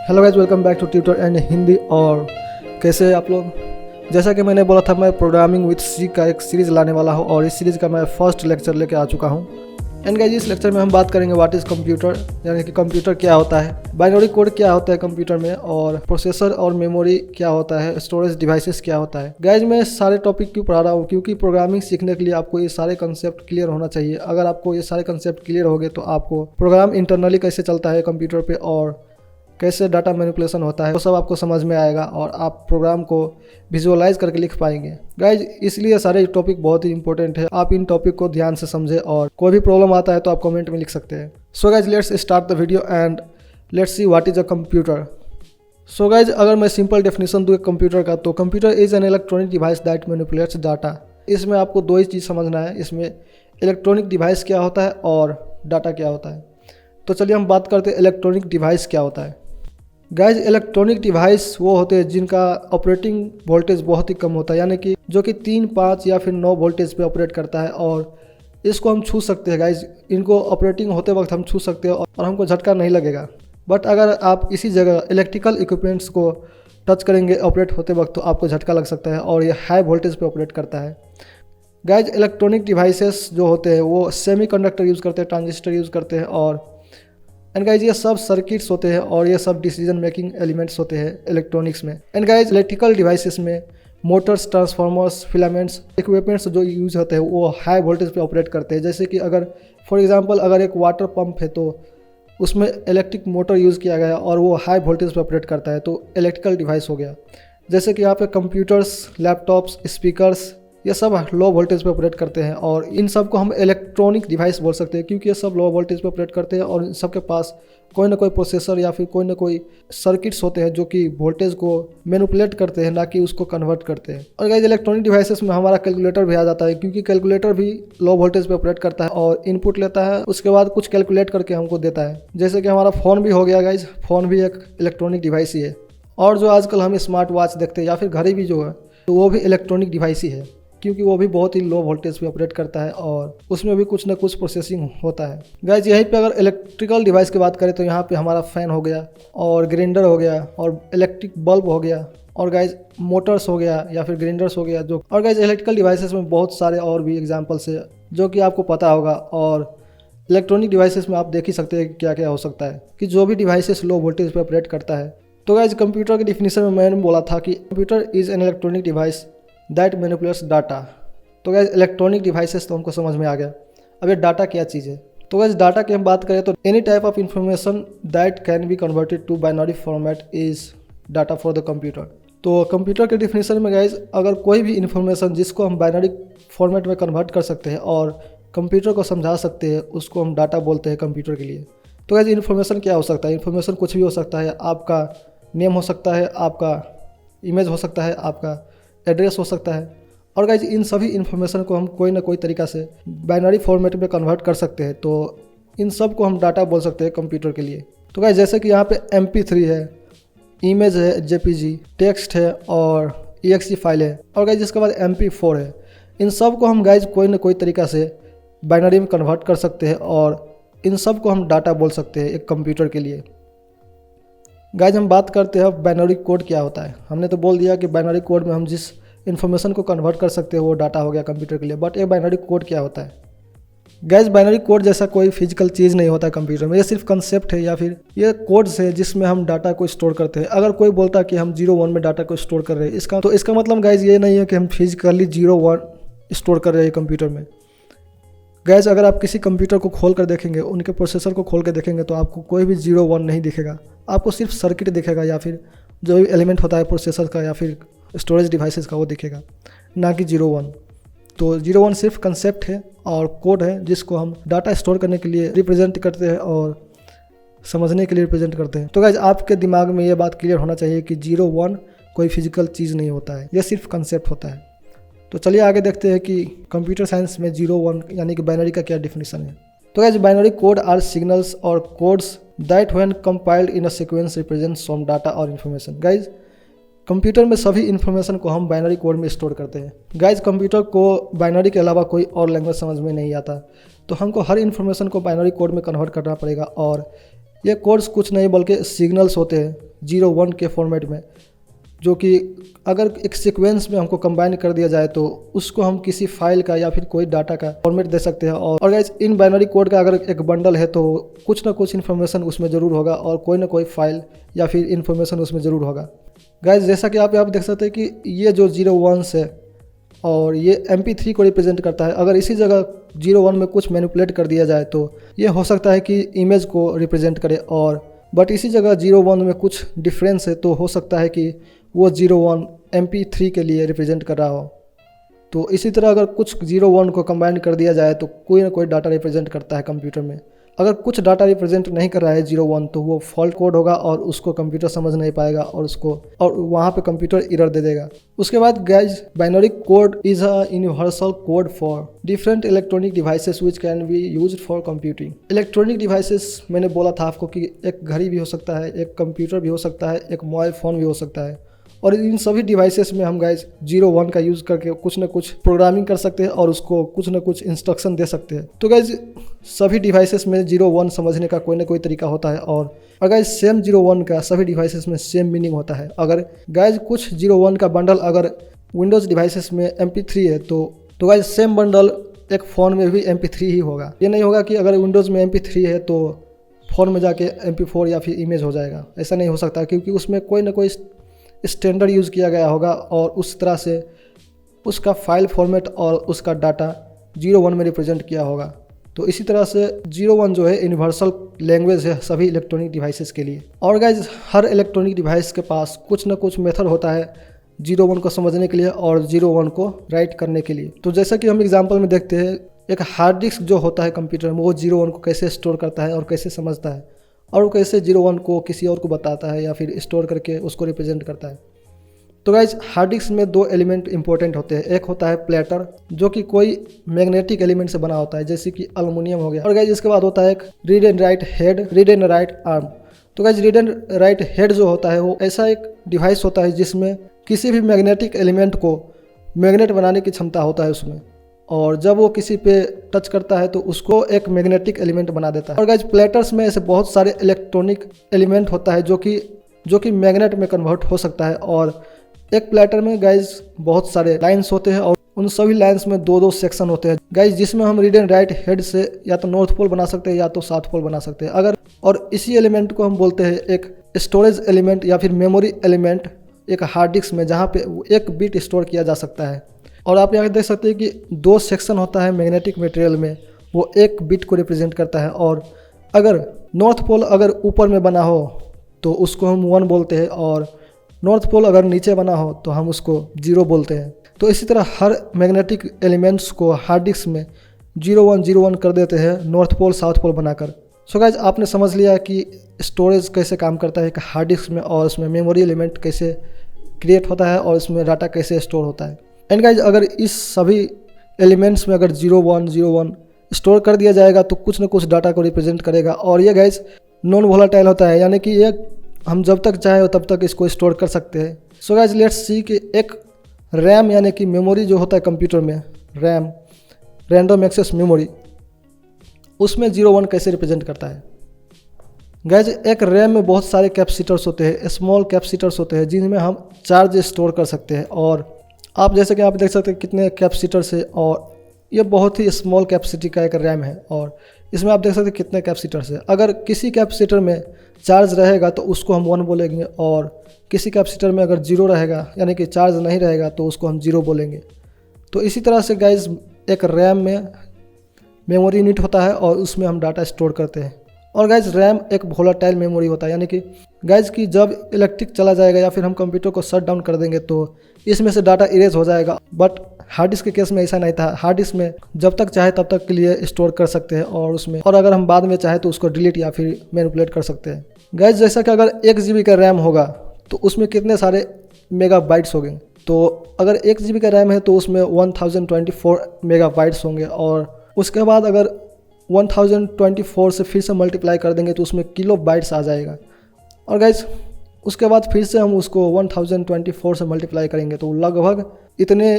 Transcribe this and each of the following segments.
Hello guys, welcome back to tutor and Hindi. और कैसे हैं आप लोग? जैसा कि मैंने बोला था, मैं प्रोग्रामिंग विद सी का एक सीरीज़ लाने वाला हूं और इस सीरीज़ का मैं फर्स्ट लेक्चर लेके आ चुका हूं। एंड गाइज, इस लेक्चर में हम बात करेंगे व्हाट इज़ कंप्यूटर, यानी कि कंप्यूटर क्या होता है, बाइनरी कोड क्या होता है कंप्यूटर में, और प्रोसेसर और मेमोरी क्या होता है, स्टोरेज डिवाइसेस क्या होता है। गाइज, मैं सारे टॉपिक क्यों पढ़ा रहा हूँ, क्योंकि प्रोग्रामिंग सीखने के लिए आपको ये सारे कंसेप्ट क्लियर होना चाहिए। अगर आपको ये सारे कंसेप्ट क्लियर हो गए तो आपको प्रोग्राम इंटरनली कैसे चलता है कंप्यूटर पर और कैसे डाटा मैनिपुलेशन होता है वो सब आपको समझ में आएगा और आप प्रोग्राम को विजुअलाइज करके लिख पाएंगे। गाइज, इसलिए सारे टॉपिक बहुत ही इंपॉर्टेंट है, आप इन टॉपिक को ध्यान से समझें और कोई भी प्रॉब्लम आता है तो आप कमेंट में लिख सकते हैं। So guys, let's start the video and let's see what is a computer. So guys, अगर मैं सिंपल डेफिनेशन दूँ कंप्यूटर का, तो computer is an electronic device that manipulates data. इसमें आपको दो ही चीज़ समझना है, इसमें इलेक्ट्रॉनिक डिवाइस क्या होता है और डाटा क्या होता है। तो चलिए हम बात करते हैं इलेक्ट्रॉनिक डिवाइस क्या होता है। गाइज, इलेक्ट्रॉनिक डिवाइस वो होते हैं जिनका ऑपरेटिंग वोल्टेज बहुत ही कम होता है, यानी कि जो कि 3, 5 या फिर 9 वोल्टेज पे ऑपरेट करता है और इसको हम छू सकते हैं। गाइज, इनको ऑपरेटिंग होते वक्त हम छू सकते हैं और हमको झटका नहीं लगेगा। बट अगर आप इसी जगह इलेक्ट्रिकल इक्विपमेंट्स को टच करेंगे ऑपरेट होते वक्त तो आपको झटका लग सकता है और ये हाई वोल्टेज पे ऑपरेट करता है। गाइज, इलेक्ट्रॉनिक डिवाइसेस जो होते हैं वो सेमीकंडक्टर यूज़ करते हैं, ट्रांजिस्टर यूज़ करते हैं और एंड गाइज ये सब सर्किट्स होते हैं और ये सब डिसीजन मेकिंग एलिमेंट्स होते हैं इलेक्ट्रॉनिक्स में। एंड गाइज, इलेक्ट्रिकल डिवाइसेस में मोटर्स, ट्रांसफार्मर्स, फिलामेंट्स, इक्विपमेंट्स जो यूज़ होते हैं वो हाई वोल्टेज पे ऑपरेट करते हैं। जैसे कि अगर फॉर एग्जांपल अगर एक वाटर पंप है तो उसमें इलेक्ट्रिक मोटर यूज़ किया गया और वो हाई वोल्टेज पे ऑपरेट करता है तो इलेक्ट्रिकल डिवाइस हो गया। जैसे कि यहाँ पे कंप्यूटर्स, लैपटॉप्स, स्पीकर्स, ये सब लो वोल्टेज पे ऑपरेट करते हैं और इन सब को हम इलेक्ट्रॉनिक डिवाइस बोल सकते हैं क्योंकि ये सब लो वोल्टेज पे ऑपरेट करते हैं और इन सब के पास कोई ना कोई प्रोसेसर या फिर कोई ना कोई सर्किट्स होते हैं जो कि वोल्टेज को मैनिपुलेट करते हैं, ना कि उसको कन्वर्ट करते हैं। और गाइस, इलेक्ट्रॉनिक डिवाइसेस में हमारा कैलकुलेटर भी आ जाता है क्योंकि कैलकुलेटर भी लो वोल्टेज पे ऑपरेट करता है और इनपुट लेता है, उसके बाद कुछ कैलकुलेट करके हमको देता है। जैसे कि हमारा फ़ोन भी हो गया। गाइज, फ़ोन भी एक इलेक्ट्रॉनिक डिवाइस ही है और जो आजकल हम स्मार्ट वॉच देखते हैं या फिर घड़ी भी जो है तो वो भी इलेक्ट्रॉनिक डिवाइस ही है क्योंकि वो भी बहुत ही लो वोल्टेज पे ऑपरेट करता है और उसमें भी कुछ ना कुछ प्रोसेसिंग होता है। गाइज, यहीं पे अगर इलेक्ट्रिकल डिवाइस की बात करें तो यहाँ पे हमारा फ़ैन हो गया और ग्राइंडर हो गया और इलेक्ट्रिक बल्ब हो गया और गाइज मोटर्स हो गया या फिर ग्राइंडर्स हो गया जो। और गाइज, इलेक्ट्रिकल डिवाइसेस में बहुत सारे और भी एग्जाम्पल्स है जो कि आपको पता होगा और इलेक्ट्रॉनिक डिवाइसेस में आप देख ही सकते हैं क्या क्या हो सकता है कि जो भी डिवाइसेस लो वोल्टेज पर ऑपरेट करता है। तो गाइज, कंप्यूटर के डिफिनीशन में मैंने बोला था कि computer is an electronic device that manipulates data. तो गाइज, इलेक्ट्रॉनिक डिवाइसेस तो हमको समझ में आ गया। अब ये डाटा क्या चीज़ है? तो गाइज, डाटा की हम बात करें तो any type of information that can be converted to binary format is data for the computer. तो कंप्यूटर के डिफिनीशन में गाइज, अगर कोई भी इंफॉर्मेशन जिसको हम बाइनरी फॉर्मेट में कन्वर्ट कर सकते हैं और कंप्यूटर को समझा सकते हैं उसको हम डाटा बोलते हैं कंप्यूटर के लिए। तो गाइज, इन्फॉर्मेशन क्या हो सकता है? इन्फॉर्मेशन कुछ भी हो सकता है। आपका नेम हो सकता है, आपका इमेज हो सकता है, आपका एड्रेस हो सकता है। और गाइज, इन सभी इन्फॉर्मेशन को हम कोई ना कोई तरीका से बाइनरी फॉर्मेट में कन्वर्ट कर सकते हैं तो इन सब को हम डाटा बोल सकते हैं कंप्यूटर के लिए। तो गाइज, जैसे कि यहाँ पे MP3 है, इमेज है JPG, टेक्स्ट है और EXE फाइल है और गाइज इसके बाद MP4 है। इन सब को हम गाइज कोई ना कोई तरीका से बाइनरी में कन्वर्ट कर सकते हैं और इन सब को हम डाटा बोल सकते हैं एक कंप्यूटर के लिए। गाइज, हम बात करते हैं बाइनरी कोड क्या होता है। हमने तो बोल दिया कि बाइनरी कोड में हम जिस इन्फॉर्मेशन को कन्वर्ट कर सकते हैं वो डाटा हो गया कंप्यूटर के लिए। बट ये बाइनरी कोड क्या होता है? गाइज, बाइनरी कोड जैसा कोई फिजिकल चीज़ नहीं होता कंप्यूटर में, ये सिर्फ कंसेप्ट है या फिर ये कोड्स है जिसमें हम डाटा को स्टोर करते हैं। अगर कोई बोलता है कि हम 0-1 में डाटा को स्टोर कर रहे हैं इसका मतलब गाइज ये नहीं है कि हम फिजिकली 0-1 स्टोर कर रहे हैं कंप्यूटर में। गाइज, अगर आप किसी कंप्यूटर को खोल कर देखेंगे, उनके प्रोसेसर को खोल कर देखेंगे तो आपको कोई भी 0-1 नहीं दिखेगा, आपको सिर्फ सर्किट दिखेगा या फिर जो भी एलिमेंट होता है प्रोसेसर का या फिर स्टोरेज डिवाइसेस का वो दिखेगा, ना कि 0-1। तो 0-1 सिर्फ कंसेप्ट है और कोड है जिसको हम डाटा स्टोर करने के लिए रिप्रेजेंट करते हैं और समझने के लिए रिप्रेजेंट करते हैं। तो गाइज, आपके दिमाग में ये बात क्लियर होना चाहिए कि 0-1 कोई फिजिकल चीज़ नहीं होता है, ये सिर्फ कंसेप्ट होता है। तो चलिए आगे देखते हैं कि कंप्यूटर साइंस में 0-1 यानी कि बाइनरी का क्या डिफिनीशन है। तो guys, binary code are signals or codes that when compiled in a sequence represent some data or information. Guys, computer में सभी इन्फॉर्मेशन को हम बाइनरी कोड में स्टोर करते हैं। गाइज, कंप्यूटर को बाइनरी के अलावा कोई और लैंग्वेज समझ में नहीं आता तो हमको हर इन्फॉर्मेशन को बाइनरी कोड में कन्वर्ट करना पड़ेगा और ये कोड्स कुछ नहीं बल्कि सिग्नल्स होते हैं 0-1 के फॉर्मेट में, जो कि अगर एक सीक्वेंस में हमको कंबाइन कर दिया जाए तो उसको हम किसी फाइल का या फिर कोई डाटा का फॉर्मेट दे सकते हैं। और गाइज इन बाइनरी कोड का अगर एक बंडल है तो कुछ ना कुछ इन्फॉर्मेशन उसमें ज़रूर होगा और कोई ना कोई फाइल या फिर इन्फॉर्मेशन उसमें ज़रूर होगा। गाइज जैसा कि आप यहाँ देख सकते हैं कि ये जो 0-1 है और ये MP3 को रिप्रेजेंट करता है। अगर इसी जगह 0-1 में कुछ मैनिपुलेट कर दिया जाए तो ये हो सकता है कि इमेज को रिप्रेजेंट करे, और बट इसी जगह 0-1 में कुछ डिफरेंस है तो हो सकता है कि वो 0-1 MP3 के लिए रिप्रेजेंट कर रहा हो। तो इसी तरह अगर कुछ 0-1 को कंबाइन कर दिया जाए तो कोई ना कोई डाटा रिप्रेजेंट करता है कंप्यूटर में। अगर कुछ डाटा रिप्रेजेंट नहीं कर रहा है 0-1 तो वो फॉल्ट कोड होगा और उसको कंप्यूटर समझ नहीं पाएगा और वहाँ पे कंप्यूटर एरर दे देगा। उसके बाद guys binary code is a universal code for different electronic devices which can be used for computing. Electronic devices मैंने बोला था आपको कि एक घड़ी भी हो सकता है, एक कंप्यूटर भी हो सकता है, एक मोबाइल फ़ोन भी हो सकता है, और इन सभी डिवाइसेस में हम गाइज 0-1 का यूज़ करके कुछ ना कुछ प्रोग्रामिंग कर सकते हैं और उसको कुछ ना कुछ इंस्ट्रक्शन दे सकते हैं। तो गाइज सभी डिवाइसेस में 0-1 समझने का कोई ना कोई तरीका होता है, और अगर सेम 0-1 का सभी डिवाइसेस में सेम मीनिंग होता है। अगर गाइज कुछ 0-1 का बंडल अगर विंडोज़ डिवाइसेस में MP3 है तो गाइज सेम बंडल एक फ़ोन में भी MP3 ही होगा। ये नहीं होगा कि अगर विंडोज़ में MP3 है तो फ़ोन में जाके MP4 या फिर इमेज हो जाएगा। ऐसा नहीं हो सकता, क्योंकि उसमें कोई ना कोई स्टैंडर्ड यूज़ किया गया होगा और उस तरह से उसका फाइल फॉर्मेट और उसका डाटा 0-1 में रिप्रेजेंट किया होगा। तो इसी तरह से 0-1 जो है यूनिवर्सल लैंग्वेज है सभी इलेक्ट्रॉनिक डिवाइसेस के लिए। और गाइज हर इलेक्ट्रॉनिक डिवाइस के पास कुछ ना कुछ मेथड होता है 0-1 को समझने के लिए और 0-1 को राइट करने के लिए। तो जैसा कि हम एग्जाम्पल में देखते हैं, एक हार्ड डिस्क जो होता है कंप्यूटर में वो 0-1 को कैसे स्टोर करता है और कैसे समझता है, और वो कैसे 0-1 को किसी और को बताता है या फिर स्टोर करके उसको रिप्रेजेंट करता है। तो गाइज हार्ड डिस्क में दो एलिमेंट इंपॉर्टेंट होते हैं। एक होता है प्लेटर, जो कि कोई मैग्नेटिक एलिमेंट से बना होता है, जैसे कि एल्युमिनियम हो गया। और गाइज इसके बाद होता है एक read and write head, read and write arm. तो guys read and write head जो होता है वो ऐसा एक डिवाइस होता है जिसमें किसी भी मैग्नेटिक एलिमेंट को मैग्नेट बनाने की क्षमता होता है उसमें, और जब वो किसी पे टच करता है तो उसको एक मैग्नेटिक एलिमेंट बना देता है। और गाइज प्लेटर्स में ऐसे बहुत सारे इलेक्ट्रॉनिक एलिमेंट होता है जो कि मैग्नेट में कन्वर्ट हो सकता है। और एक प्लेटर में गाइज बहुत सारे लाइंस होते हैं और उन सभी लाइंस में 2-2 सेक्शन होते हैं गाइज, जिसमें हम रीड एंड राइट हेड से या तो नॉर्थ पोल बना सकते हैं या तो साउथ पोल बना सकते हैं। और इसी एलिमेंट को हम बोलते हैं एक स्टोरेज एलिमेंट या फिर मेमोरी एलिमेंट एक हार्ड डिस्क में, जहाँ पे एक बिट स्टोर किया जा सकता है। और आप यहाँ देख सकते हैं कि 2 सेक्शन होता है मैग्नेटिक मटेरियल में, वो एक बिट को रिप्रेजेंट करता है। और अगर नॉर्थ पोल अगर ऊपर में बना हो तो उसको हम 1 बोलते हैं, और नॉर्थ पोल अगर नीचे बना हो तो हम उसको 0 बोलते हैं। तो इसी तरह हर मैग्नेटिक एलिमेंट्स को हार्ड डिस्क में 0-1 कर देते हैं नॉर्थ पोल साउथ पोल बनाकर। सो गाइज आपने समझ लिया कि स्टोरेज कैसे काम करता है एक हार्ड डिस्क में, और उसमें मेमोरी एलिमेंट कैसे क्रिएट होता है और उसमें डाटा कैसे स्टोर होता है। एंड गाइज अगर इस सभी एलिमेंट्स में अगर 0-1 स्टोर कर दिया जाएगा तो कुछ ना कुछ डाटा को रिप्रेजेंट करेगा। और ये गाइज नॉन वोलेटाइल होता है, यानी कि ये हम जब तक चाहे तब तक इसको स्टोर कर सकते हैं। सो गाइज लेट्स सी कि एक रैम यानी कि मेमोरी जो होता है कंप्यूटर में, रैम रैंडम एक्सेस मेमोरी, उसमें 0-1 कैसे रिप्रेजेंट करता है। गाइज एक रैम में बहुत सारे कैपेसिटर्स होते हैं, स्मॉल कैपेसिटर्स होते हैं जिनमें हम चार्ज स्टोर कर सकते हैं। और आप जैसे कि आप देख सकते हैं कितने कैपेसिटर्स है, और ये बहुत ही स्मॉल कैपेसिटी का एक रैम है, और इसमें आप देख सकते हैं कितने कैपेसिटर्स है। अगर किसी कैपेसिटर में चार्ज रहेगा तो उसको हम 1 बोलेंगे, और किसी कैपेसिटर में अगर 0 रहेगा यानी कि चार्ज नहीं रहेगा तो उसको हम 0 बोलेंगे। तो इसी तरह से गाइज एक रैम में मेमोरी यूनिट होता है और उसमें हम डाटा स्टोर करते हैं। और गाइज रैम एक वोलेटाइल मेमोरी होता है, यानी कि गाइज की जब इलेक्ट्रिक चला जाएगा या फिर हम कंप्यूटर को शट डाउन कर देंगे तो इसमें से डाटा इरेज हो जाएगा। बट हार्ड डिस्क के केस में ऐसा नहीं था। हार्ड डिस्क में जब तक चाहे तब तक के लिए स्टोर कर सकते हैं, और अगर हम बाद में चाहे तो उसको डिलीट या फिर मैनिपुलेट कर सकते हैं। गाइज जैसा कि अगर 1 GB का रैम होगा तो उसमें कितने सारे मेगाबाइट्स होंगे। तो अगर 1 GB का रैम है तो उसमें 1024 मेगाबाइट्स होंगे, और उसके बाद अगर 1024 से फिर से मल्टीप्लाई कर देंगे तो उसमें किलोबाइट्स आ जाएगा। और गाइज उसके बाद फिर से हम उसको 1024 से मल्टीप्लाई करेंगे तो लगभग इतने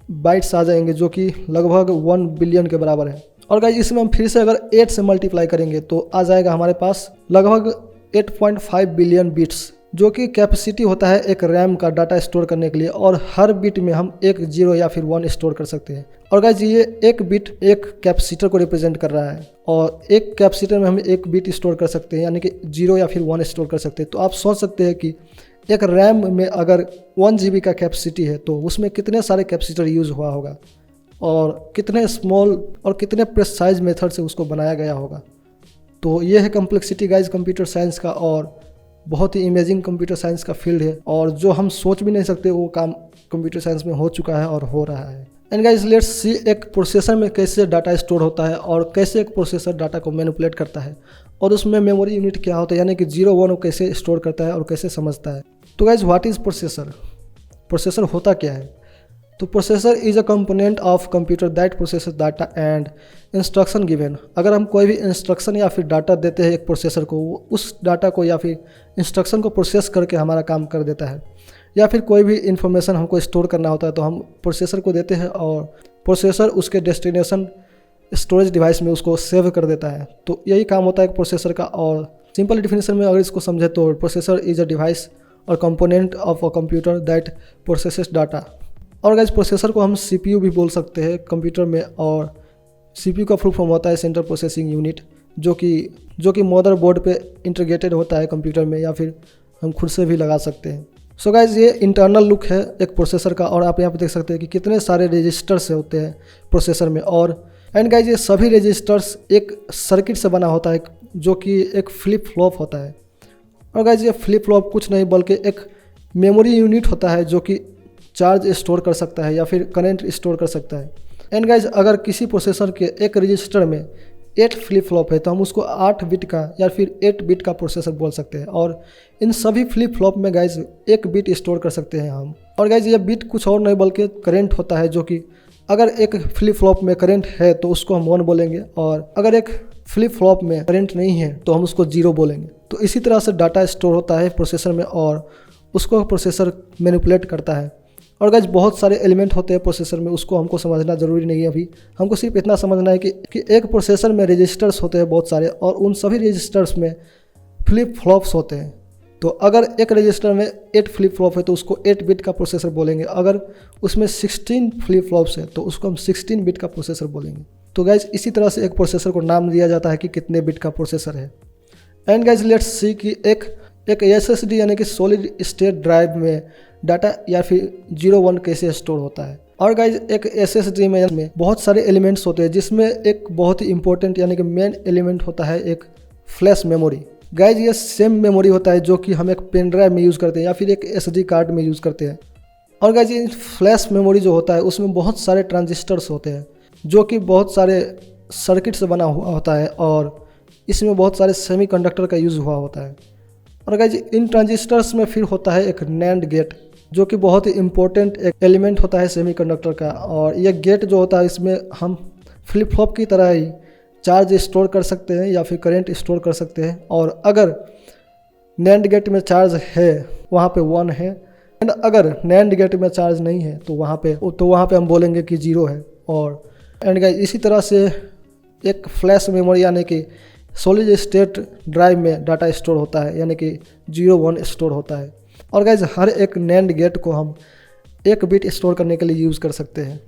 बाइट्स आ जाएंगे, जो कि लगभग 1 बिलियन के बराबर है। और गाइज इसमें हम फिर से अगर 8 से मल्टीप्लाई करेंगे तो आ जाएगा हमारे पास लगभग 8.5 बिलियन बिट्स, जो कि कैपेसिटी होता है एक रैम का डाटा स्टोर करने के लिए, और हर बिट में हम एक 0 या फिर 1 स्टोर कर सकते हैं। और गाइज ये एक बिट एक कैपेसिटर को रिप्रेजेंट कर रहा है, और एक कैपेसिटर में हम एक बिट स्टोर कर सकते हैं, यानी कि 0 या फिर 1 स्टोर कर सकते हैं। तो आप सोच सकते हैं कि एक रैम में अगर 1 GB का कैपेसिटी है तो उसमें कितने सारे कैपेसिटर यूज़ हुआ होगा, और कितने स्मॉल और कितने प्रिसाइज मेथड से उसको बनाया गया होगा। तो ये है कम्प्लेक्सिटी गाइज कंप्यूटर साइंस का, और बहुत ही इमेजिंग कंप्यूटर साइंस का फील्ड है, और जो हम सोच भी नहीं सकते वो काम कंप्यूटर साइंस में हो चुका है और हो रहा है। एंड गाइज लेट्स सी एक प्रोसेसर में कैसे डाटा स्टोर होता है, और कैसे एक प्रोसेसर डाटा को मैनिपुलेट करता है, और उसमें मेमोरी यूनिट क्या होता है, यानी कि 0 1 कैसे स्टोर करता है और कैसे समझता है। तो guys what is processor? Processor होता क्या है? तो processor is a component of computer that processes data and instruction given. अगर हम कोई भी इंस्ट्रक्शन या फिर डाटा देते हैं एक प्रोसेसर को, वो उस डाटा को या फिर इंस्ट्रक्शन को प्रोसेस करके हमारा काम कर देता है, या फिर कोई भी इन्फॉर्मेशन हमको स्टोर करना होता है तो हम प्रोसेसर को देते हैं, और प्रोसेसर उसके डेस्टिनेशन स्टोरेज डिवाइस में उसको सेव कर देता है। तो यही काम होता है एक प्रोसेसर का। और सिंपल डिफिनेशन में अगर इसको समझे तो प्रोसेसर इज़ अ डिवाइस और component of a computer that processes data. और गाइज प्रोसेसर को हम CPU भी बोल सकते हैं कंप्यूटर में, और CPU का फुल फॉर्म होता है सेंट्रल प्रोसेसिंग यूनिट, जो कि मदरबोर्ड पे इंटीग्रेटेड होता है कंप्यूटर में, या फिर हम खुद से भी लगा सकते हैं। सो गाइज ये इंटरनल लुक है एक प्रोसेसर का, और आप यहाँ पे देख सकते हैं कि कितने सारे रजिस्टर्स होते हैं प्रोसेसर में। और एंड गाइज ये सभी रजिस्टर्स एक सर्किट से बना होता है, जो कि एक फ्लिप फ्लॉप होता है। और गाइज ये फ्लिप फ्लॉप कुछ नहीं बल्कि एक मेमोरी यूनिट होता है, जो कि चार्ज स्टोर कर सकता है या फिर करंट स्टोर कर सकता है। एंड गाइज अगर किसी प्रोसेसर के एक रजिस्टर में 8 फ्लिप फ्लॉप है तो हम उसको 8 बिट का या फिर 8 बिट का प्रोसेसर बोल सकते हैं। और इन सभी फ्लिप फ्लॉप में गाइज एक बिट स्टोर कर सकते हैं हम। और गाइज ये बिट कुछ और नहीं बल्कि करंट होता है, जो कि अगर एक फ्लिप फ्लॉप में करंट है तो उसको हम 1 बोलेंगे, और अगर एक फ्लिप फ्लॉप में करंट नहीं है तो हम उसको 0 बोलेंगे। तो इसी तरह से डाटा स्टोर होता है प्रोसेसर में, और उसको प्रोसेसर मैनिपुलेट करता है। और गाइज बहुत सारे एलिमेंट होते हैं प्रोसेसर में, उसको हमको समझना ज़रूरी नहीं है अभी। हमको सिर्फ इतना समझना है कि एक प्रोसेसर में रजिस्टर्स होते हैं बहुत सारे, और उन सभी रजिस्टर्स में फ्लिप फ्लॉप्स होते हैं। तो अगर एक रजिस्टर में 8 फ्लिप फ्लॉप है तो उसको 8 बिट का प्रोसेसर बोलेंगे। अगर उसमें 16 फ्लिप फ्लॉप्स है तो उसको हम 16 बिट का प्रोसेसर बोलेंगे। तो गाइज इसी तरह से एक प्रोसेसर को नाम दिया जाता है कि कितने बिट का प्रोसेसर है। एंड गाइज लेट्स सी कि एक SSD यानी कि सॉलिड स्टेट ड्राइव में डाटा या फिर 0 1 कैसे स्टोर होता है। और गाइज एक SSD में बहुत सारे एलिमेंट्स होते हैं, जिसमें एक बहुत ही इंपॉर्टेंट यानी कि मेन एलिमेंट होता है एक फ्लैश मेमोरी। गाइज ये सेम मेमोरी होता है जो कि हम एक पेन ड्राइव में यूज़ करते हैं या फिर एक SD कार्ड में यूज़ करते हैं। और गाइज ये फ्लैश मेमोरी जो होता है उसमें बहुत सारे ट्रांजिस्टर्स होते हैं, जो कि बहुत सारे सर्किट से बना हुआ होता है, और इसमें बहुत सारे सेमीकंडक्टर का यूज़ हुआ होता है। और गाइज इन ट्रांजिस्टर्स में फिर होता है एक नैंड गेट, जो कि बहुत ही इम्पोर्टेंट एक एलिमेंट होता है सेमीकंडक्टर का। और ये गेट जो होता है इसमें हम फ्लिप फ्लॉप की तरह ही चार्ज स्टोर कर सकते हैं या फिर करंट स्टोर कर सकते हैं। और अगर नैंड गेट में चार्ज है वहाँ पे 1 है, एंड अगर नैंड गेट में चार्ज नहीं है तो वहाँ पे हम बोलेंगे कि 0 है। और एंड गाइज इसी तरह से एक फ्लैश मेमोरी यानी कि सॉलिड स्टेट ड्राइव में डाटा स्टोर होता है, यानी कि 0 1 स्टोर होता है। और गाइज हर एक नैंड गेट को हम 1 बिट स्टोर करने के लिए यूज़ कर सकते हैं।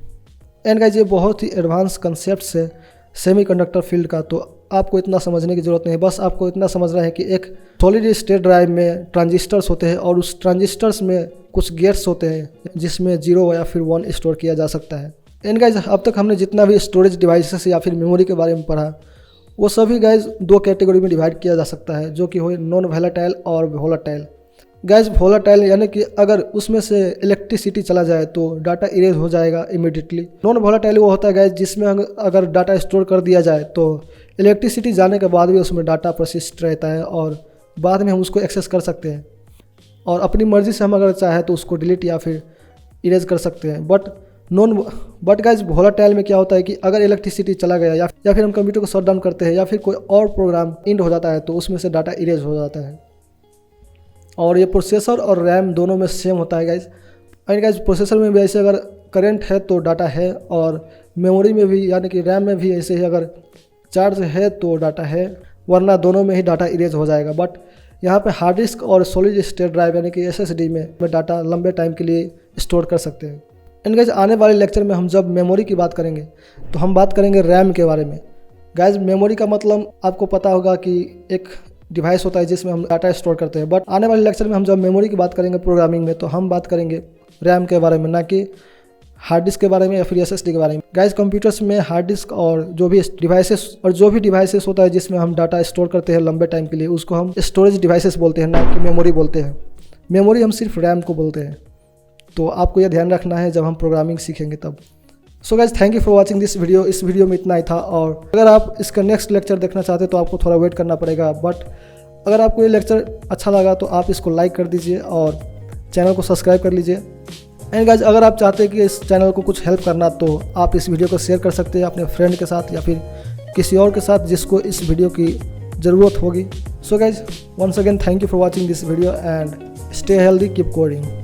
एंड गाइज ये बहुत ही एडवांस कंसेप्ट है सेमीकंडक्टर फील्ड का, तो आपको इतना समझने की ज़रूरत नहीं है। बस आपको इतना समझना है कि एक सॉलिड स्टेट ड्राइव में ट्रांजिस्टर्स होते हैं, और उस ट्रांजिस्टर्स में कुछ गेट्स होते हैं जिसमें 0 या फिर 1 स्टोर किया जा सकता है। एंड गाइज अब तक हमने जितना भी स्टोरेज डिवाइसेस या फिर मेमोरी के बारे में पढ़ा, वो सभी गाइज 2 कैटेगरी में डिवाइड किया जा सकता है, जो कि हो नॉन वोलेटाइल और वोलेटाइल। गाइज वोलेटाइल यानी कि अगर उसमें से इलेक्ट्रिसिटी चला जाए तो डाटा इरेज हो जाएगा इमीडिएटली। नॉन वोलेटाइल वो होता है गाइज जिसमें अगर डाटा स्टोर कर दिया जाए तो इलेक्ट्रिसिटी जाने के बाद भी उसमें डाटा परसिस्ट रहता है, और बाद में हम उसको एक्सेस कर सकते हैं, और अपनी मर्ज़ी से हम अगर चाहे तो उसको डिलीट या फिर इरेज कर सकते हैं। बट गाइज वोलेटाइल में क्या होता है कि अगर इलेक्ट्रिसिटी चला गया या फिर हम कंप्यूटर को शट डाउन करते हैं या फिर कोई और प्रोग्राम इंड हो जाता है तो उसमें से डाटा इरेज हो जाता है। और ये प्रोसेसर और रैम दोनों में सेम होता है गाइज। एंड गाइज प्रोसेसर में भी ऐसे अगर करंट है तो डाटा है, और मेमोरी में भी यानी कि रैम में भी ऐसे ही अगर चार्ज है तो डाटा है, वरना दोनों में ही डाटा इरेज हो जाएगा। बट यहाँ पे हार्ड डिस्क और सॉलिड स्टेट ड्राइव यानी कि SSD में डाटा लंबे टाइम के लिए स्टोर कर सकते हैं। एंड गाइज आने वाले लेक्चर में हम जब मेमोरी की बात करेंगे तो हम बात करेंगे रैम के बारे में। गाइज मेमोरी का मतलब आपको पता होगा कि एक डिवाइस होता है जिसमें हम डाटा स्टोर करते हैं, बट आने वाले लेक्चर में हम जब मेमोरी की बात करेंगे प्रोग्रामिंग में तो हम बात करेंगे रैम के बारे में, ना कि हार्ड डिस्क के बारे में या फिर SSD के बारे में। गाइज कंप्यूटर्स में हार्ड डिस्क और जो भी डिवाइसेस होता है जिसमें हम डाटा स्टोर करते हैं लंबे टाइम के लिए, उसको हम स्टोरेज डिवाइसेस बोलते हैं, ना कि मेमोरी बोलते हैं। मेमोरी हम सिर्फ रैम को बोलते हैं। तो आपको यह ध्यान रखना है जब हम प्रोग्रामिंग सीखेंगे तब। So guys thank you for watching this video. इस वीडियो में इतना ही था, और अगर आप इसका नेक्स्ट लेक्चर देखना चाहते तो आपको थोड़ा वेट करना पड़ेगा। बट अगर आपको ये लेक्चर अच्छा लगा तो आप इसको लाइक कर दीजिए और चैनल को सब्सक्राइब कर लीजिए। एंड गाइज अगर आप चाहते हैं कि इस चैनल को कुछ हेल्प करना तो आप इस वीडियो को शेयर कर सकते हैं अपने फ्रेंड के साथ या फिर किसी और के साथ जिसको इस वीडियो की ज़रूरत होगी। So guys once again thank you for watching this video and stay healthy, keep coding.